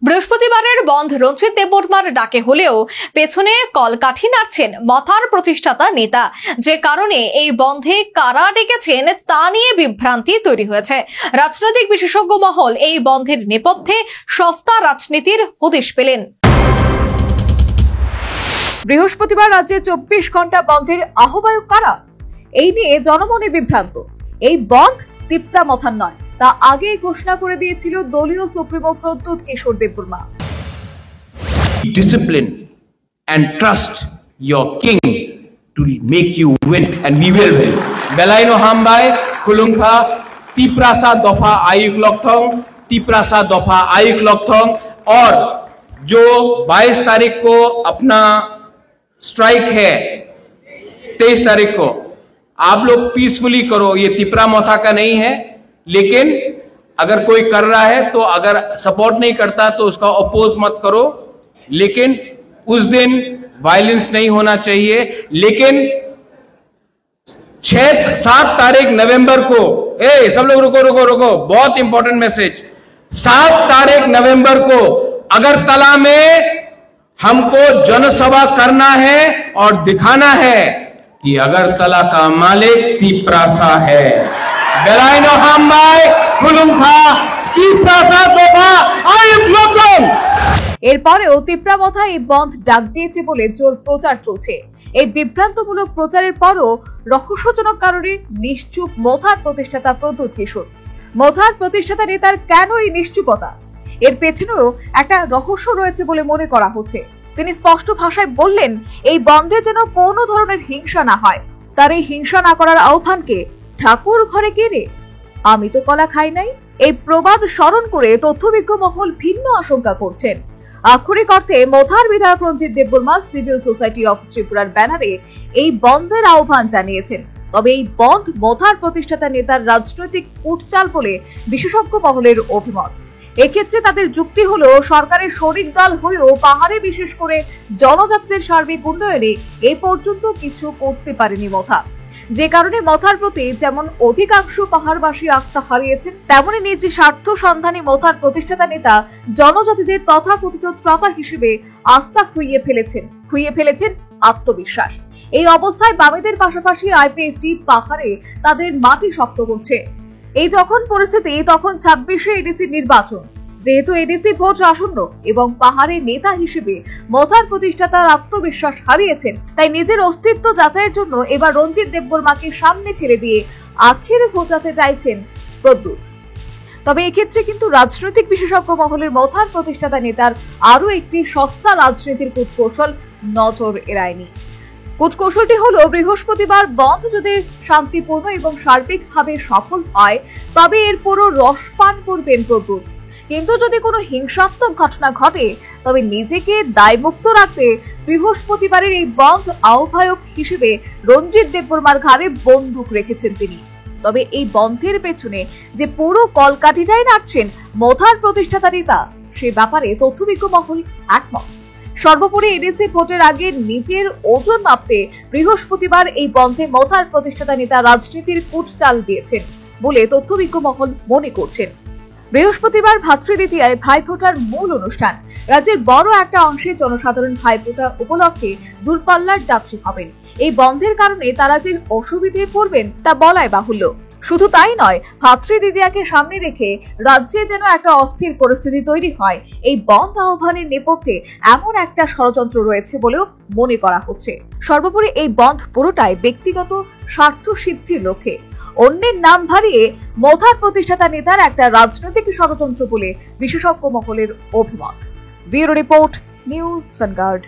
বৃহস্পতিবারের বন্ধ রঞ্জিত দেববর্মার ডাকে হলেও পেছনে কলকাঠি নাড়ছেন মথার প্রতিষ্ঠাতা নেতা, যে কারণে এই বন্ধে কারা ডেকেছেন তা নিয়ে বিভ্রান্তি তৈরি হয়েছে। রাজনৈতিক বিশেষজ্ঞ মহল এই বন্ধের নেপথ্যে সস্তা রাজনীতির হদিশ পেলেন। বৃহস্পতিবার রাজ্যে 24 ঘন্টা বন্ধের আহ্বায়ক কারা, এই নিয়ে জনমনে বিভ্রান্ত। এই বন্ধ তিপ্রা মথার নয়, তা আগেই ঘোষণা করে দিয়েছিল দলীয় supremo Pradyot Kishore Debbarma. Discipline and trust your king to make you win and we will win. Belaino Hambai Kulungha Tiprasa Dofa Ayuk Lokthong Tiprasa Dofa Ayuk Lokthong और जो 22 तारीख को अपना स्ट्राइक है 23 तारीख को आप लोग पीसफुली करो। ये तिपरा मोथा का नहीं है, लेकिन अगर कोई कर रहा है तो अगर सपोर्ट नहीं करता तो उसका अपोज मत करो। लेकिन उस दिन वायलेंस नहीं होना चाहिए। लेकिन 7 तारीख नवंबर को सब लोग रुको, बहुत इंपॉर्टेंट मैसेज। 7 तारीख नवंबर को अगरतला में हमको जनसभा करना है और दिखाना है कि अगरतला का मालिक तिप्रासा है। बेलाइनो हाम्बाई खुलुंखा तिप्रासा दोफा आयुक लोकथং। এরপরেও তিপ্রা মথা এই বন্ধ ডাক দিয়েছে বলে জোর প্রচার চলছে। এই বিভ্রান্তমূলক প্রচারের পরও রহস্যজনক কারণে নিশ্চুপ মথার প্রতিষ্ঠাতা প্রদ্যুৎ কিশোর। মথার প্রতিষ্ঠাতা নেতার কেন এই নিশ্চুপতা, এর পেছনেও একটা রহস্য রয়েছে বলে মনে করা হচ্ছে। তিনি স্পষ্ট ভাষায় বললেন, এই বন্ধে যেন কোনো ধরনের হিংসা না হয়। তার এই হিংসা না করার আহ্বানকে ঠাকুর ঘরে কে রে, আমি তো কলা খাই নাই, এই প্রবাদ স্মরণ করে তথ্যবিজ্ঞ মহল ভিন্ন আশঙ্কা করছেন। আক্ষরিক অর্থে মথার বিধায়ক রঞ্জিত দেববর্মা সিভিল সোসাইটি অফ ত্রিপুরার ব্যানারে এই বন্ধের আহ্বান জানিয়েছেন। তবে এই বন্ধ মথার প্রতিষ্ঠাতা নেতার রাজনৈতিক কূটচাল বলে বিশেষজ্ঞ মহলের অভিমত। এক্ষেত্রে তাদের যুক্তি হলো, সরকারের শরিক দল হয়েও পাহাড়ে বিশেষ করে জনজাতিদের সার্বিক উন্নয়নে এ পর্যন্ত কিছু করতে পারেনি মথা, যে কারণে মথার প্রতি যেমন অধিকাংশ পাহাড়বাসী আস্থা হারিয়েছেন, তেমনি নিজ স্বার্থ সন্ধানী মথার প্রতিষ্ঠাতা নেতা জনজাতিদের তথাকথিত ত্রাতা হিসেবে আস্থা খুইয়ে ফেলেছেন আত্মবিশ্বাস। এই অবস্থায় বামেদের পাশাপাশি আইপিএফটি পাহাড়ে তাদের মাটি শক্ত করছে। এই যখন পরিস্থিতি, তখন 26শে এডিসি নির্বাচন। যেহেতু এডিসি ভোট আসন্ন এবং পাহাড়ে নেতা হিসেবে মথার প্রতিষ্ঠাতার আত্মবিশ্বাস হারিয়েছেন, তাই নিজের অস্তিত্ব যাচাইয়ের জন্য এবার রঞ্জিত দেববর্মাকে সামনে ঠেলে দিয়ে আখের ঘোচাতে চাইছেন প্রদ্যুৎ। তবে এক্ষেত্রে কিন্তু রাজনৈতিক বিশেষজ্ঞ মহলের মথার প্রতিষ্ঠাতা নেতার আরো একটি সস্তা রাজনীতির কূটকৌশল নজর এড়ায়নি। কূটকৌশলটি হলো, বৃহস্পতিবার বন্ধ যদি শান্তিপূর্ণ এবং সার্বিকভাবে সফল হয় তবে এর পুরো রস পান করবেন প্রদ্যুৎ। কিন্তু যদি কোনো হিংসাত্মক ঘটনা ঘটে তবে নিজেকে দায়মুক্ত রাখতে বৃহস্পতিবারের এই বন্ধ আহ্বায়ক হিসেবে রঞ্জিত দেববর্মার ঘাড়ে বন্দুক রেখেছেন তিনি। তবে এই বন্ধের পেছনে যে পুরো কলকাঠিটাই নাড়ছেন মথার প্রতিষ্ঠাতা নেতা, সে ব্যাপারে তথ্যবিজ্ঞ মহল একমত। সর্বোপরি এডিসি ভোটের আগে নিজের ওজন মাপতে বৃহস্পতিবার এই বন্ধে মথার প্রতিষ্ঠাতা নেতা রাজনীতির কূটচাল দিয়েছেন বলে তথ্যবিজ্ঞ মহল মনে করছেন। বৃহস্পতিবার ভাতৃদ্বিতীয়ায় ভাইফোঁটার মূল অনুষ্ঠান। রাজ্যের বড় একটা অংশে জনসাধারণ ভাইফোঁটা উপলক্ষে দূরপাল্লার যাত্রী হবেন। এই বন্ধের কারণে তারা যে অসুবিধায় পড়বেন তা বলাই বাহুল্য। শুধু তাই নয়, ভাতৃদ্বিতীয়াকে সামনে রেখে রাজ্যে যেন একটা অস্থির পরিস্থিতি তৈরি হয়, এই বন্ধ আহ্বানের নেপথ্যে এমন একটা ষড়যন্ত্র রয়েছে বলেও মনে করা হচ্ছে। সর্বোপরি এই বন্ধ পুরোটাই ব্যক্তিগত স্বার্থ সিদ্ধির লক্ষ্যে অন্যের নাম ভারিয়ে মথার প্রতিষ্ঠাতা নেতার একটা রাজনৈতিক ষড়যন্ত্র বলে বিশেষজ্ঞ মহলের অভিমত। Bureau report, news vanguard.